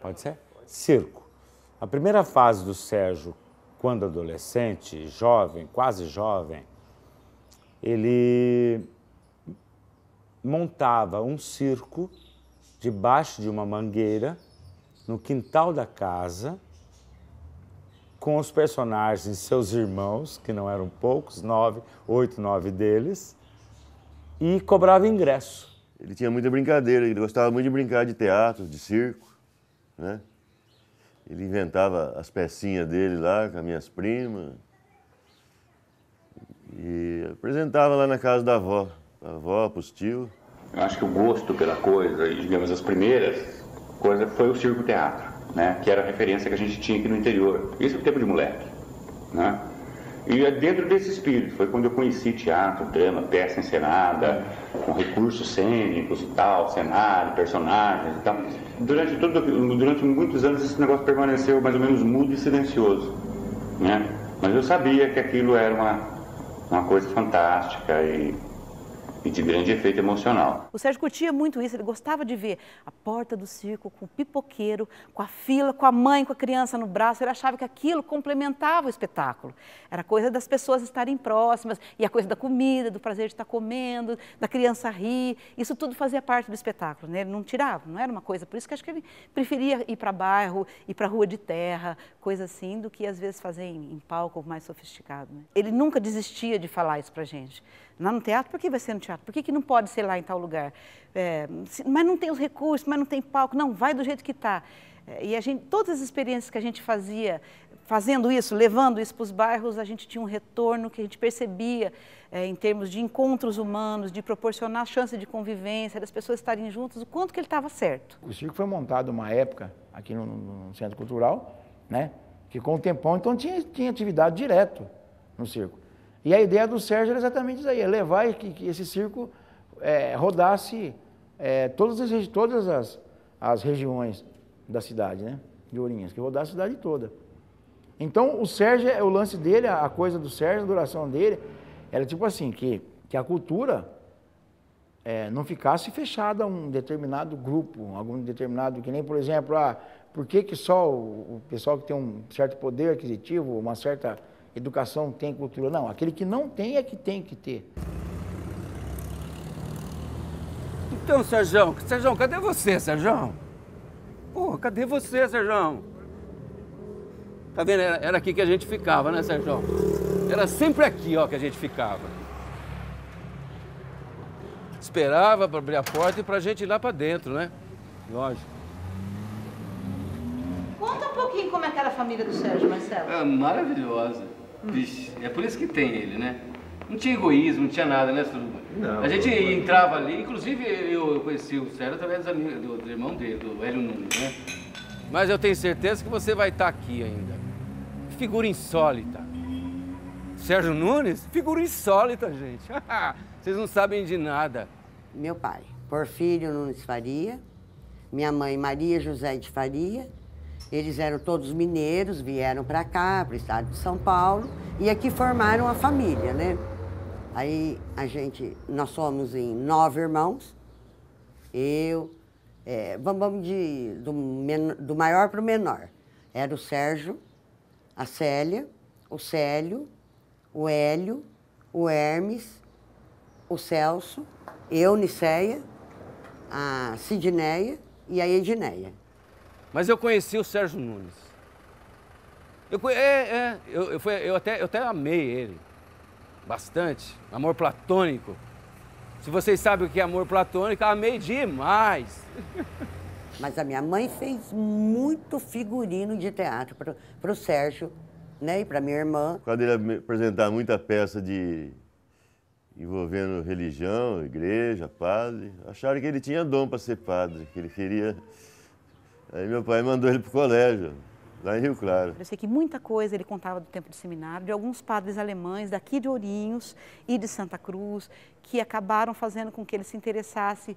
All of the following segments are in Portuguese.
Pode ser? Circo. A primeira fase do Sérgio, quando adolescente, jovem, quase jovem, ele montava um circo debaixo de uma mangueira, no quintal da casa, com os personagens, seus irmãos, que não eram poucos, 8, 9 deles, e cobrava ingresso. Ele tinha muita brincadeira, ele gostava muito de brincar de teatro, de circo, né? Ele inventava as pecinhas dele lá com as minhas primas e apresentava lá na casa da avó, para os tios. Eu acho que o gosto pela coisa, e digamos, as primeiras coisas, foi o circo-teatro, né? Que era a referência que a gente tinha aqui no interior. Isso no tempo de moleque, né? E dentro desse espírito foi quando eu conheci teatro, drama, peça encenada, com recursos cênicos e tal, cenário, personagens e tal. Durante muitos anos esse negócio permaneceu mais ou menos mudo e silencioso, né? Mas eu sabia que aquilo era uma coisa fantástica e de grande efeito emocional. O Sérgio curtia muito isso, ele gostava de ver a porta do circo com o pipoqueiro, com a fila, com a mãe, com a criança no braço. Ele achava que aquilo complementava o espetáculo. Era coisa das pessoas estarem próximas, e a coisa da comida, do prazer de estar comendo, da criança rir. Isso tudo fazia parte do espetáculo, né? Ele não tirava, não era uma coisa. Por isso que acho que ele preferia ir para bairro, ir para rua de terra, coisa assim, do que às vezes fazer em palco mais sofisticado, né? Ele nunca desistia de falar isso pra gente. Lá no teatro, por que vai ser no teatro? Por que não pode ser lá em tal lugar? Mas não tem os recursos, mas não tem palco. Não, vai do jeito que está. E a gente, todas as experiências que a gente fazia, fazendo isso, levando isso para os bairros, a gente tinha um retorno que a gente percebia em termos de encontros humanos, de proporcionar chance de convivência, das pessoas estarem juntas, o quanto que ele estava certo. O circo foi montado uma época aqui no Centro Cultural, né? Que com o tempão, então tinha atividade direto no circo. E a ideia do Sérgio era exatamente isso aí, é levar que esse circo rodasse todas as regiões da cidade, né, de Ourinhos, que rodasse a cidade toda. Então, o Sérgio, o lance dele, a coisa do Sérgio, a duração dele, era tipo assim, que a cultura não ficasse fechada a um determinado grupo, algum determinado, que nem, por exemplo, por que só o pessoal que tem um certo poder aquisitivo, uma certa educação tem cultura? Não, aquele que não tem é que tem que ter. Então, Sérgio, cadê você, Sérgio? Pô, cadê você, Sérgio? Tá vendo? Era aqui que a gente ficava, né, Sérgio? Era sempre aqui, ó, que a gente ficava. Esperava para abrir a porta e pra gente ir lá pra dentro, né? Lógico. Conta um pouquinho como é que era a família do Sérgio, Marcelo. É maravilhosa. Vixe, é por isso que tem ele, né? Não tinha egoísmo, não tinha nada, né, Suruba? Não. A gente entrava ali, inclusive eu conheci o Sérgio através do irmão dele, do Hélio Nunes, né? Mas eu tenho certeza que você vai estar aqui ainda. Figura insólita. Sérgio Nunes? Figura insólita, gente. Vocês não sabem de nada. Meu pai, Porfírio Nunes Faria. Minha mãe, Maria José de Faria. Eles eram todos mineiros, vieram para cá, para o estado de São Paulo, e aqui formaram a família, né? Aí nós somos em 9 irmãos, vamos do maior para o menor. Era o Sérgio, a Célia, o Célio, o Hélio, o Hermes, o Celso Eu, Niceia, a Sidneia e a Edneia. Mas eu conheci o Sérgio Nunes. Eu até amei ele. Bastante. Amor platônico. Se vocês sabem o que é amor platônico, eu amei demais. Mas a minha mãe fez muito figurino de teatro para o Sérgio, né? E para minha irmã. Quando ele apresentava muita peça envolvendo religião, igreja, padre, acharam que ele tinha dom para ser padre, que ele queria... Aí meu pai mandou ele para o colégio, lá em Rio Claro. Eu sei que muita coisa ele contava do tempo de seminário, de alguns padres alemães daqui de Ourinhos e de Santa Cruz, que acabaram fazendo com que ele se interessasse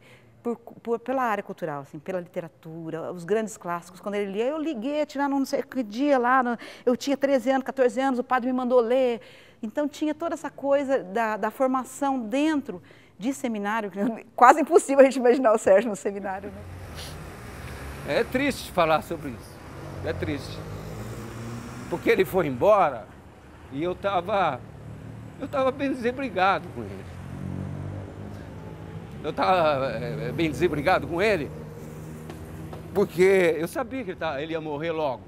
pela área cultural, assim, pela literatura, os grandes clássicos. Quando ele lia, eu liguei, tirar não sei que dia lá, eu tinha 13 anos, 14 anos, o padre me mandou ler. Então tinha toda essa coisa da formação dentro de seminário, quase impossível a gente imaginar o Sérgio no seminário, né? É triste falar sobre isso, é triste. Porque ele foi embora e eu estava bem desabrigado com ele. Eu estava bem desabrigado com ele porque eu sabia que ele ia morrer logo.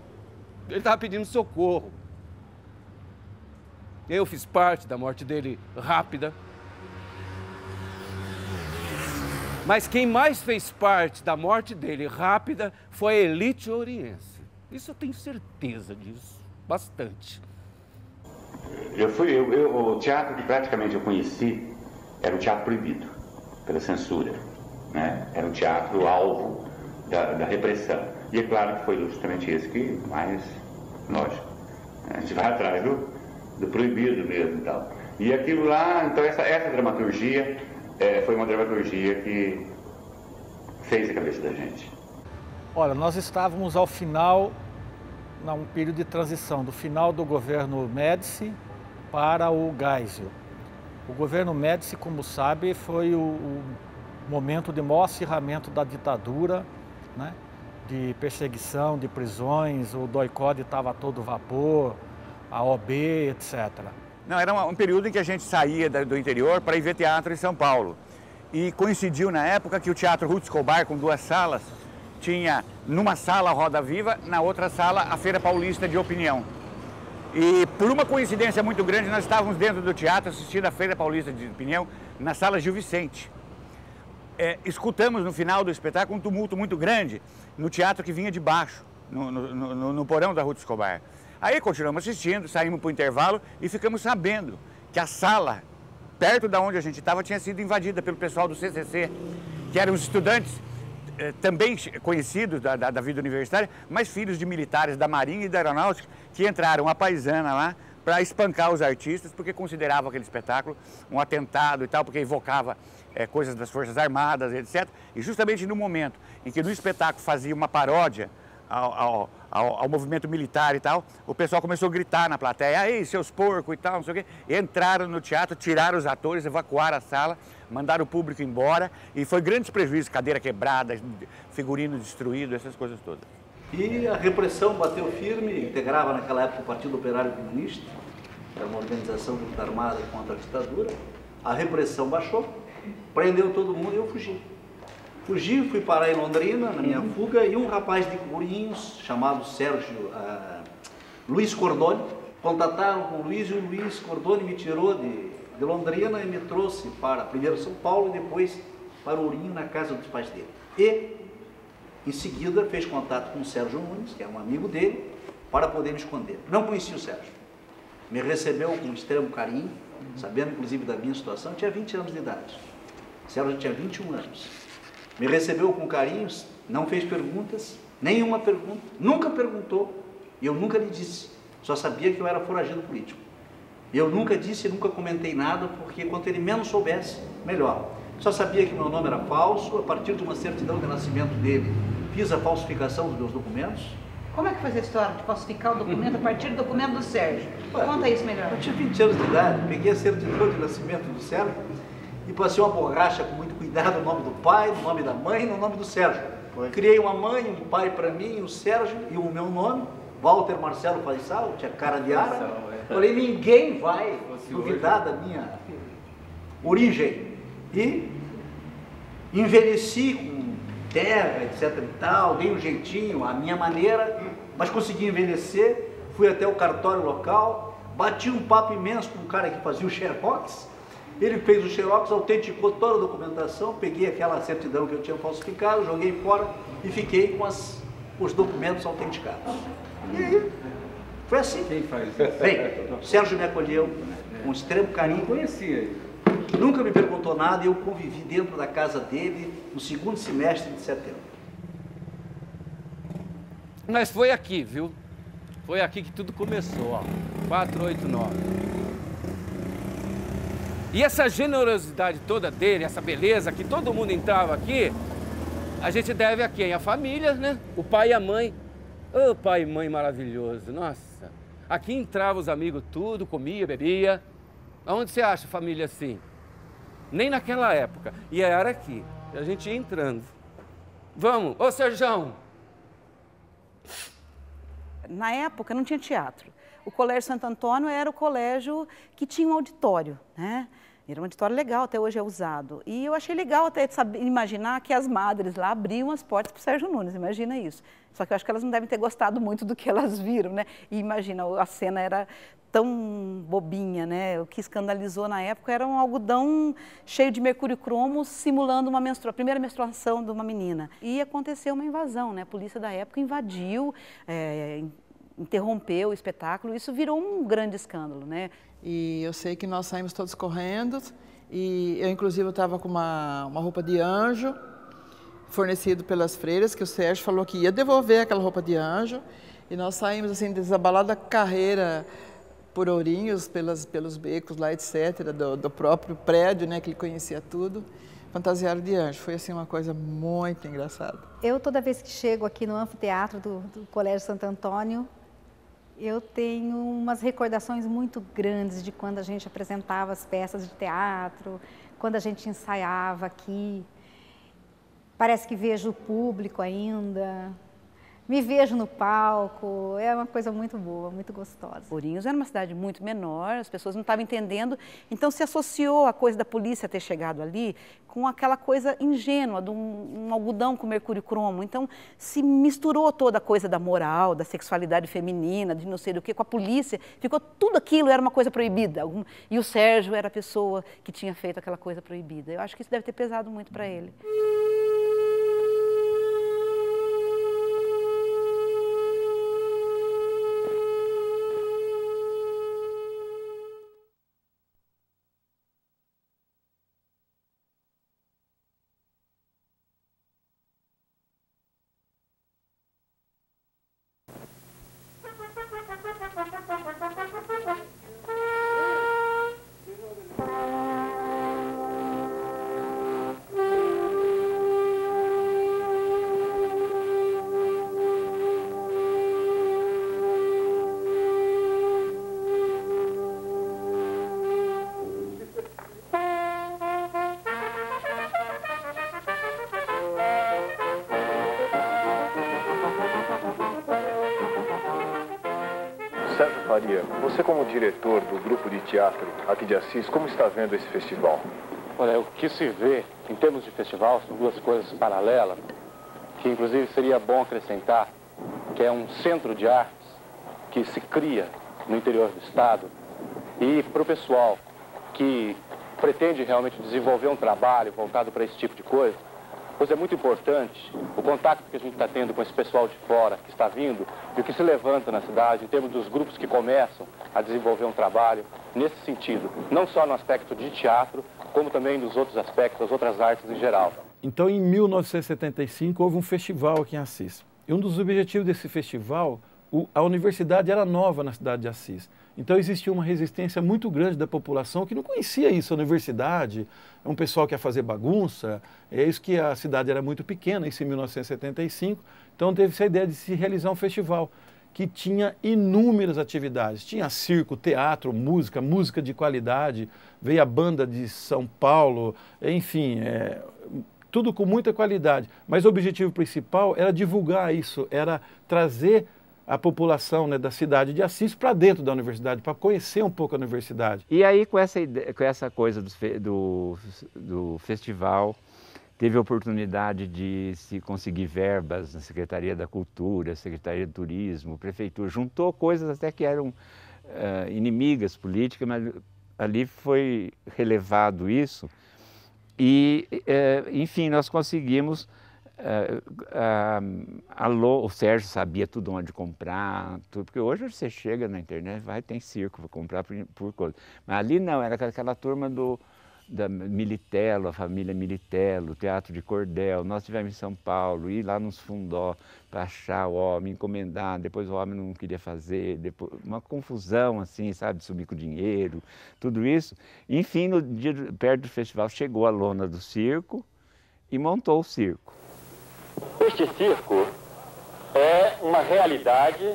Ele estava pedindo socorro. Eu fiz parte da morte dele rápida. Mas quem mais fez parte da morte dele rápida foi a elite oriense. Isso eu tenho certeza disso, bastante. O teatro que praticamente eu conheci era o teatro proibido, pela censura, né? Era um teatro alvo da repressão. E é claro que foi justamente esse que mais, lógico, a gente vai atrás do proibido mesmo e tal. E aquilo lá, então essa dramaturgia foi uma dramaturgia que fez a cabeça da gente. Olha, nós estávamos ao final, num período de transição, do final do governo Médici para o Geisel. O governo Médici, como sabe, foi o momento de maior acirramento da ditadura, né? De perseguição, de prisões, o doicode estava a todo vapor, a OB, etc. Não, era um período em que a gente saía do interior para ir ver teatro em São Paulo. E coincidiu na época que o Teatro Ruth Escobar, com 2 salas, tinha numa sala a Roda Viva, na outra sala a Feira Paulista de Opinião. E por uma coincidência muito grande, nós estávamos dentro do teatro assistindo a Feira Paulista de Opinião na sala Gil Vicente. Escutamos no final do espetáculo um tumulto muito grande no teatro que vinha de baixo, no porão da Ruth Escobar. Aí continuamos assistindo, saímos para o intervalo e ficamos sabendo que a sala, perto da onde a gente estava, tinha sido invadida pelo pessoal do CCC, que eram os estudantes também conhecidos da vida universitária, mas filhos de militares da Marinha e da Aeronáutica, que entraram à paisana lá para espancar os artistas, porque consideravam aquele espetáculo um atentado e tal, porque evocava coisas das Forças Armadas, etc. E justamente no momento em que no espetáculo fazia uma paródia ao movimento militar e tal, o pessoal começou a gritar na plateia, aí, seus porcos e tal, não sei o quê. Entraram no teatro, tiraram os atores, evacuaram a sala, mandaram o público embora e foi grandes prejuízos, cadeira quebrada, figurino destruído, essas coisas todas. E a repressão bateu firme, integrava naquela época o Partido Operário Comunista, era uma organização de luta armada contra a ditadura. A repressão baixou, prendeu todo mundo e eu fugi. Fugi, fui parar em Londrina, na minha fuga, e um rapaz de Ourinhos, chamado Sérgio Luiz Cordoni, contataram com o Luiz, e o Luiz Cordoni me tirou de Londrina e me trouxe para primeiro São Paulo e depois para Ourinho, na casa dos pais dele. E, em seguida, fez contato com o Sérgio Nunes, que é um amigo dele, para poder me esconder. Não conhecia o Sérgio. Me recebeu com extremo carinho, sabendo inclusive da minha situação. Eu tinha 20 anos de idade. O Sérgio tinha 21 anos. Me recebeu com carinhos, não fez perguntas, nenhuma pergunta, nunca perguntou, e eu nunca lhe disse, só sabia que eu era foragido político. Eu nunca disse e nunca comentei nada, porque quanto ele menos soubesse, melhor. Só sabia que meu nome era falso, a partir de uma certidão de nascimento dele, fiz a falsificação dos meus documentos. Como é que faz a história de falsificar o documento a partir do documento do Sérgio? Conta isso melhor. Eu tinha 20 anos de idade, peguei a certidão de nascimento do Sérgio e passei uma borracha com muito cuidado no nome do pai, no nome da mãe e no nome do Sérgio. Criei uma mãe, um pai para mim, o Sérgio e o meu nome, Walter Marcelo Faisal, tinha cara de árabe. Falei, ninguém vai duvidar da minha origem. E Envelheci com terra, etc e tal, dei um jeitinho, a minha maneira, mas consegui envelhecer. Fui até o cartório local, bati um papo imenso com um cara que fazia o xerox. Ele fez o xerox, autenticou toda a documentação, peguei aquela certidão que eu tinha falsificado, joguei fora e fiquei com os documentos autenticados. E aí, foi assim. Quem faz isso? Bem, o Sérgio me acolheu com extremo carinho. Não conhecia ele. Nunca me perguntou nada e eu convivi dentro da casa dele no segundo semestre de setembro. Mas foi aqui, viu? Foi aqui que tudo começou, ó. 489. E essa generosidade toda dele, essa beleza, que todo mundo entrava aqui, a gente deve a quem? A família, né? O pai e a mãe. Ô, pai e mãe maravilhoso, nossa. Aqui entrava os amigos tudo, comia, bebia. Aonde você acha família assim? Nem naquela época. E era aqui. A gente ia entrando. Vamos, ô Serjão! Na época não tinha teatro. O Colégio Santo Antônio era o colégio que tinha um auditório, né? Era um auditório legal, até hoje é usado. E eu achei legal até imaginar que as madres lá abriam as portas para o Sérgio Nunes, imagina isso. Só que eu acho que elas não devem ter gostado muito do que elas viram, né? E imagina, a cena era tão bobinha, né? O que escandalizou na época era um algodão cheio de mercúrio cromo simulando a primeira menstruação de uma menina. E aconteceu uma invasão, né? A polícia da época invadiu, interrompeu o espetáculo, isso virou um grande escândalo, né? E eu sei que nós saímos todos correndo e eu inclusive estava com uma roupa de anjo fornecido pelas freiras, que o Sérgio falou que ia devolver aquela roupa de anjo, e nós saímos assim desabalada carreira por Ourinhos, pelos becos lá, etc, do próprio prédio, né, que ele conhecia tudo, fantasiado de anjo. Foi assim uma coisa muito engraçada. Eu toda vez que chego aqui no anfiteatro do Colégio Santo Antônio, eu tenho umas recordações muito grandes de quando a gente apresentava as peças de teatro, quando a gente ensaiava aqui. Parece que vejo o público ainda, me vejo no palco, é uma coisa muito boa, muito gostosa. Ourinhos era uma cidade muito menor, as pessoas não estavam entendendo, então se associou a coisa da polícia ter chegado ali com aquela coisa ingênua de um algodão com mercúrio cromo. Então se misturou toda a coisa da moral, da sexualidade feminina, de não sei do que, com a polícia, ficou tudo aquilo, era uma coisa proibida. E o Sérgio era a pessoa que tinha feito aquela coisa proibida. Eu acho que isso deve ter pesado muito para ele. Sérgio Faria, você como diretor do grupo de teatro aqui de Assis, como está vendo esse festival? Olha, o que se vê em termos de festival são duas coisas paralelas, que inclusive seria bom acrescentar, que é um centro de artes que se cria no interior do estado, e para o pessoal que pretende realmente desenvolver um trabalho voltado para esse tipo de coisa, pois é muito importante o contato que a gente está tendo com esse pessoal de fora que está vindo e o que se levanta na cidade em termos dos grupos que começam a desenvolver um trabalho nesse sentido, não só no aspecto de teatro, como também nos outros aspectos, das outras artes em geral. Então, em 1975, houve um festival aqui em Assis. E um dos objetivos desse festival, a universidade era nova na cidade de Assis. Então existia uma resistência muito grande da população que não conhecia isso, a universidade, um pessoal que ia fazer bagunça, é isso que a cidade era muito pequena, isso em 1975, então teve-se a ideia de se realizar um festival que tinha inúmeras atividades, tinha circo, teatro, música de qualidade, veio a banda de São Paulo, enfim, tudo com muita qualidade, mas o objetivo principal era divulgar isso, era trazer a população, né, da cidade de Assis para dentro da universidade, para conhecer um pouco a universidade. E aí, com essa coisa do festival, teve a oportunidade de se conseguir verbas na Secretaria da Cultura, Secretaria de Turismo, Prefeitura, juntou coisas até que eram inimigas políticas, mas ali foi relevado isso e, enfim, nós conseguimos, o Sérgio sabia tudo onde comprar, tudo, porque hoje você chega na internet, tem circo, vou comprar por coisa, mas ali não, era aquela turma da Militello, a família Militello, Teatro de Cordel. Nós tivemos em São Paulo, ir lá nos Fundó para achar o homem, encomendar, depois o homem não queria fazer, depois, uma confusão assim, sabe, subir com dinheiro, tudo isso. Enfim, no dia perto do festival chegou a lona do circo e montou o circo. Este circo é uma realidade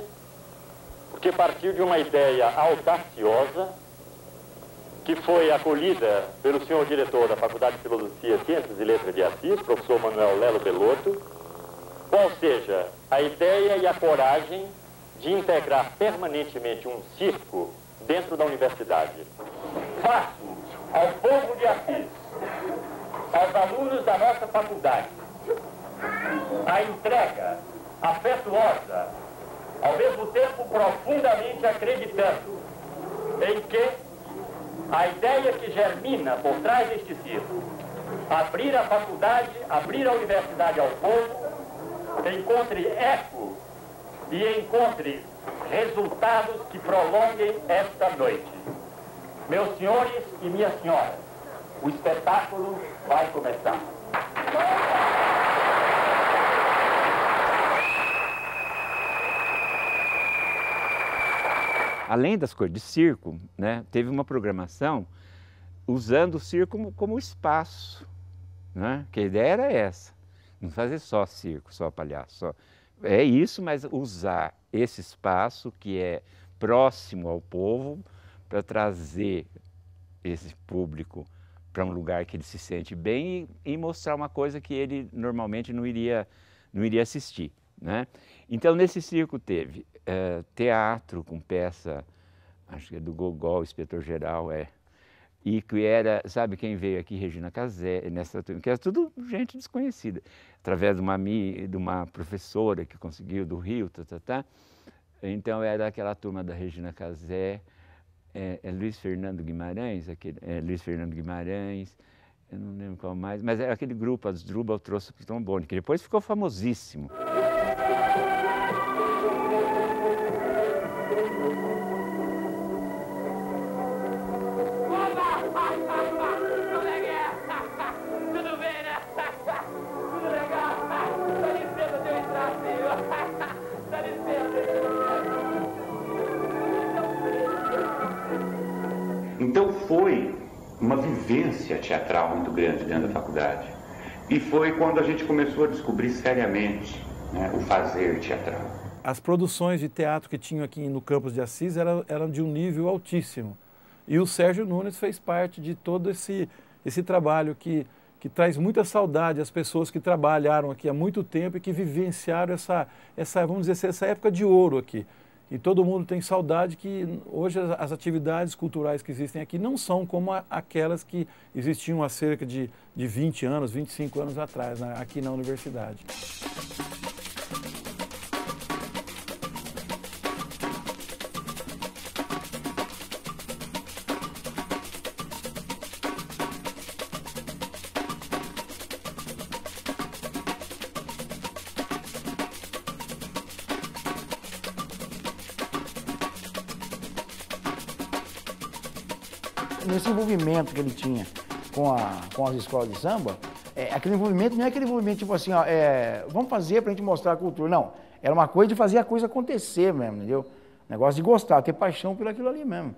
porque partiu de uma ideia audaciosa que foi acolhida pelo senhor diretor da Faculdade de Filosofia, Ciências e Letras de Assis, professor Manuel Lelo Belotto, qual seja a ideia e a coragem de integrar permanentemente um circo dentro da universidade. Faço ao povo de Assis, aos alunos da nossa faculdade, a entrega afetuosa, ao mesmo tempo profundamente acreditando em que a ideia que germina por trás deste circo, abrir a faculdade, abrir a universidade ao povo, encontre eco e encontre resultados que prolonguem esta noite. Meus senhores e minhas senhoras, o espetáculo vai começar. Além das coisas de circo, né, teve uma programação usando o circo como espaço, né? Que a ideia era essa, não fazer só circo, só palhaço, é isso, mas usar esse espaço que é próximo ao povo para trazer esse público para um lugar que ele se sente bem e mostrar uma coisa que ele normalmente não iria assistir, né? Então, nesse circo teve teatro com peça, acho que é do Gogol, Inspetor Geral, e que era, sabe quem veio aqui? Regina Casé, que era tudo gente desconhecida, através de uma professora que conseguiu do Rio, Então, era aquela turma da Regina Casé, Luiz Fernando Guimarães, eu não lembro qual mais, mas era aquele grupo, Asdrubal trouxe para o trombone, que depois ficou famosíssimo. Então foi uma vivência teatral muito grande dentro da faculdade. E foi quando a gente começou a descobrir seriamente, né, o fazer teatral. As produções de teatro que tinham aqui no campus de Assis eram de um nível altíssimo. E o Sérgio Nunes fez parte de todo esse trabalho que traz muita saudade às pessoas que trabalharam aqui há muito tempo e que vivenciaram vamos dizer, essa época de ouro aqui. E todo mundo tem saudade que hoje as atividades culturais que existem aqui não são como aquelas que existiam há cerca de 20 anos, 25 anos atrás, né, aqui na universidade. Nesse envolvimento que ele tinha com as escolas de samba, aquele envolvimento não é aquele envolvimento tipo assim, ó, vamos fazer para a gente mostrar a cultura. Não, era uma coisa de fazer a coisa acontecer mesmo, entendeu? Negócio de gostar, ter paixão por aquilo ali mesmo.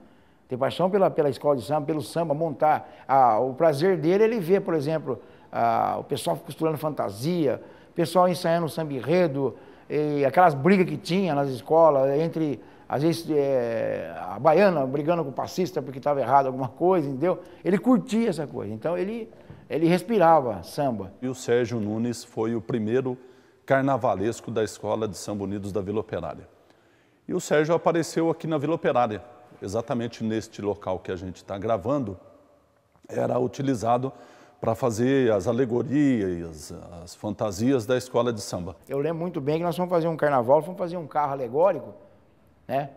Ter paixão pela escola de samba, pelo samba, montar. O prazer dele, ele vê, por exemplo, o pessoal costurando fantasia, o pessoal ensaiando samba enredo, e aquelas brigas que tinha nas escolas, entre... Às vezes, a baiana brigando com o passista porque estava errado alguma coisa, entendeu? Ele curtia essa coisa, então ele respirava samba. E o Sérgio Nunes foi o primeiro carnavalesco da Escola de Samba Unidos da Vila Operária. E o Sérgio apareceu aqui na Vila Operária, exatamente neste local que a gente está gravando, era utilizado para fazer as alegorias, as fantasias da escola de samba. Eu lembro muito bem que nós fomos fazer um carnaval, fomos fazer um carro alegórico, né?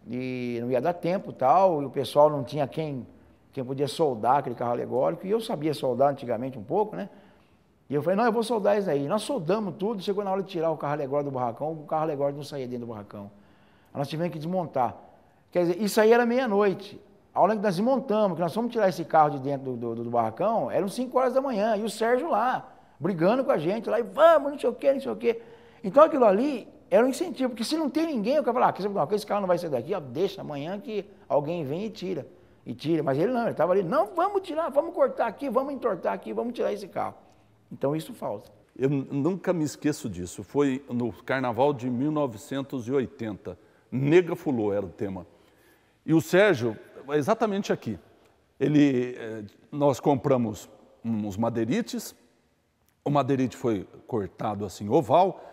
E não ia dar tempo e tal, e o pessoal não tinha quem podia soldar aquele carro alegórico, e eu sabia soldar antigamente um pouco, né? E eu falei, não, eu vou soldar isso aí. Nós soldamos tudo, chegou na hora de tirar o carro alegórico do barracão, o carro alegórico não saía dentro do barracão. Aí nós tivemos que desmontar. Quer dizer, isso aí era meia-noite. A hora que nós desmontamos, que nós fomos tirar esse carro de dentro do barracão, eram 5 horas da manhã, e o Sérgio lá, brigando com a gente, lá, e vamos, não sei o quê, não sei o quê. Então aquilo ali era um incentivo, porque se não tem ninguém, eu falava, quer saber, esse carro não vai sair daqui, ó, deixa amanhã que alguém vem e tira. Mas ele não, ele estava ali, não, vamos tirar, vamos cortar aqui, vamos entortar aqui, vamos tirar esse carro. Então isso falta. Eu nunca me esqueço disso, foi no carnaval de 1980, Nega Fulô era o tema. E o Sérgio, exatamente aqui, nós compramos uns madeirites, o madeirite foi cortado assim, oval,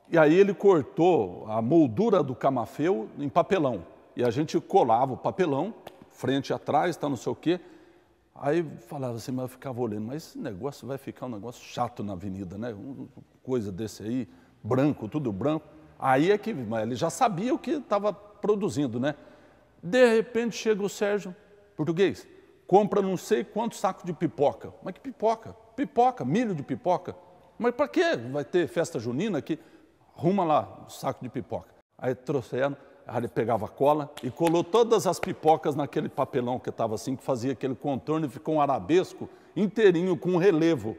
e aí ele cortou a moldura do camafeu em papelão. E a gente colava o papelão, frente e atrás, tá, não sei o quê. Aí falava assim, mas eu ficava olhando, mas esse negócio vai ficar um negócio chato na avenida, né? Coisa desse aí, branco, tudo branco. Aí é que ele já sabia o que estava produzindo, né? De repente chega o Sérgio, português, compra não sei quantos sacos de pipoca. Mas que pipoca? Pipoca, milho de pipoca. Mas para quê? Vai ter festa junina aqui? Arruma lá o saco de pipoca. Aí trouxeram, aí ele pegava cola e colou todas as pipocas naquele papelão que estava assim, que fazia aquele contorno e ficou um arabesco inteirinho com um relevo.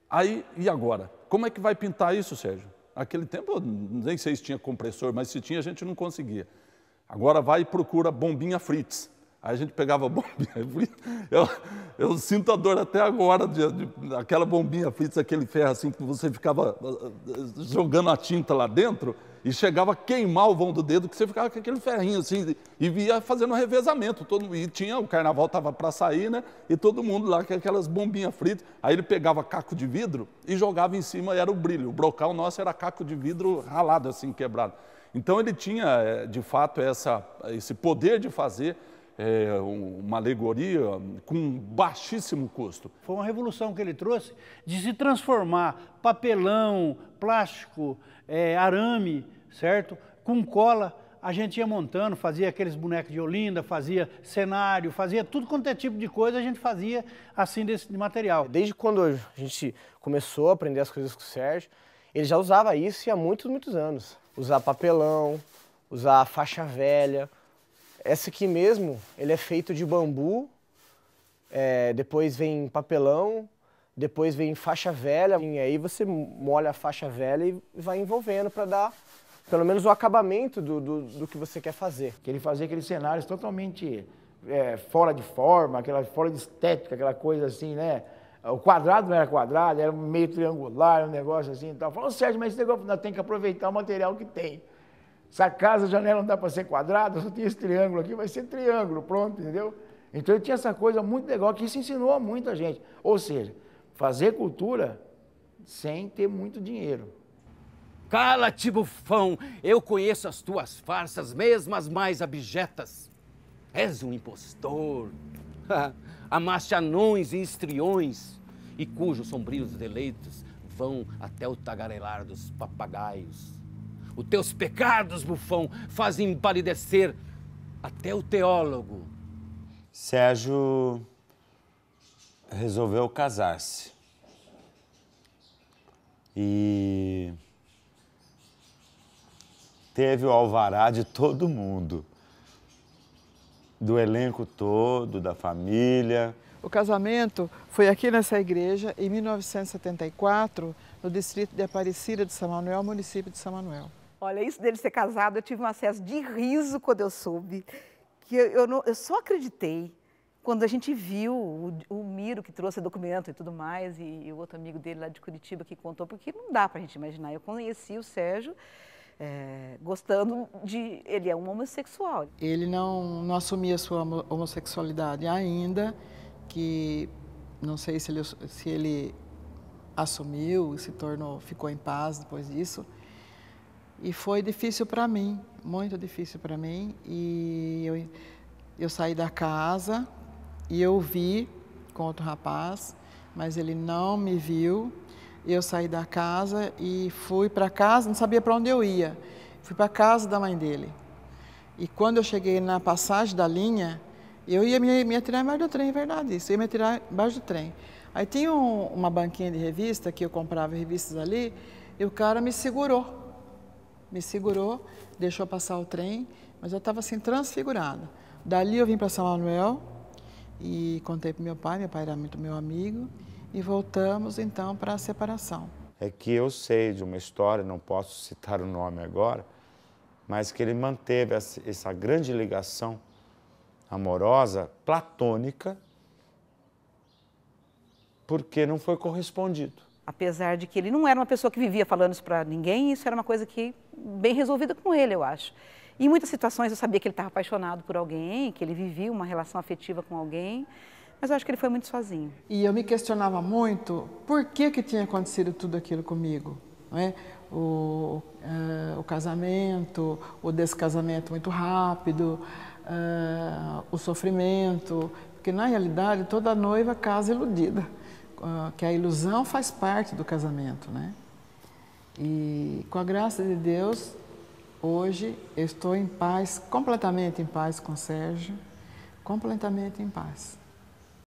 Aí, e agora? Como é que vai pintar isso, Sérgio? Naquele tempo, nem sei se tinha compressor, mas se tinha, a gente não conseguia. Agora vai e procura bombinha Fritz. Aí a gente pegava a bombinha Fritz. Eu sinto a dor até agora, aquela bombinha Fritz, aquele ferro assim, que você ficava jogando a tinta lá dentro e chegava a queimar o vão do dedo, que você ficava com aquele ferrinho assim, e ia fazendo um revezamento. E tinha, o carnaval estava para sair, né? E todo mundo lá com aquelas bombinhas fritas. Aí ele pegava caco de vidro e jogava em cima, e era o brilho. O brocal nosso era caco de vidro ralado, assim, quebrado. Então ele tinha, de fato, esse poder de fazer uma alegoria com baixíssimo custo. Foi uma revolução que ele trouxe de se transformar papelão, plástico, arame, certo? Com cola, a gente ia montando, fazia aqueles bonecos de Olinda, fazia cenário, fazia tudo quanto é tipo de coisa, a gente fazia assim desse material. Desde quando a gente começou a aprender as coisas com o Sérgio, ele já usava isso há muitos anos. Usar papelão, usar faixa velha. Essa aqui mesmo, ele é feito de bambu, depois vem papelão, depois vem faixa velha, e aí você molha a faixa velha e vai envolvendo para dar, pelo menos, o acabamento do que você quer fazer. Que ele fazia aqueles cenários totalmente fora de forma, fora de estética, aquela coisa assim, né? O quadrado não era quadrado, era meio triangular, um negócio assim e tal. Falou, Sérgio, mas esse negócio nós temos que aproveitar o material que tem. Se a casa, a janela não dá para ser quadrada, só tem esse triângulo aqui, vai ser triângulo, pronto, entendeu? Então ele tinha essa coisa muito legal, que isso ensinou a muita gente. Ou seja, fazer cultura sem ter muito dinheiro. Cala-te, bufão! Eu conheço as tuas farsas, mesmo as mais abjetas. És um impostor. Amaste anões e histriões, e cujos sombrios deleitos vão até o tagarelar dos papagaios. Os teus pecados, bufão, fazem empalidecer até o teólogo. Sérgio resolveu casar-se. E teve o alvará de todo mundo. Do elenco todo, da família. O casamento foi aqui nessa igreja, em 1974, no distrito de Aparecida de São Manuel, município de São Manuel. Olha, isso dele ser casado, eu tive um acesso de riso quando eu soube. Que eu só acreditei quando a gente viu o Miro, que trouxe documento e tudo mais, e o outro amigo dele lá de Curitiba que contou, porque não dá para a gente imaginar. Eu conheci o Sérgio gostando de... Ele é um homossexual. Ele não assumia a sua homossexualidade ainda, que não sei se ele assumiu, ficou em paz depois disso. E foi difícil para mim, muito difícil para mim. E eu saí da casa e eu vi com outro rapaz mas ele não me viu. Eu saí da casa e fui para casa, não sabia para onde eu ia. Fui para a casa da mãe dele. E quando eu cheguei na passagem da linha, eu ia me atirar embaixo do trem, é verdade isso, eu ia me atirar embaixo do trem. Aí tinha uma banquinha de revista, que eu comprava revistas ali, e o cara me segurou, deixou passar o trem, mas eu estava assim transfigurada. Dali eu vim para São Manuel e contei para meu pai era muito meu amigo, e voltamos então para a separação. É que eu sei de uma história, não posso citar o nome agora, mas que ele manteve essa grande ligação amorosa, platônica, porque não foi correspondido. Apesar de que ele não era uma pessoa que vivia falando isso para ninguém, isso era uma coisa que bem resolvida com ele, eu acho. Em muitas situações eu sabia que ele estava apaixonado por alguém, que ele vivia uma relação afetiva com alguém, mas eu acho que ele foi muito sozinho. E eu me questionava muito por que tinha acontecido tudo aquilo comigo, não é? O casamento, o descasamento muito rápido, o sofrimento, porque na realidade toda noiva casa iludida, que a ilusão faz parte do casamento, né? E com a graça de Deus, hoje eu estou em paz, completamente em paz com o Sérgio, completamente em paz.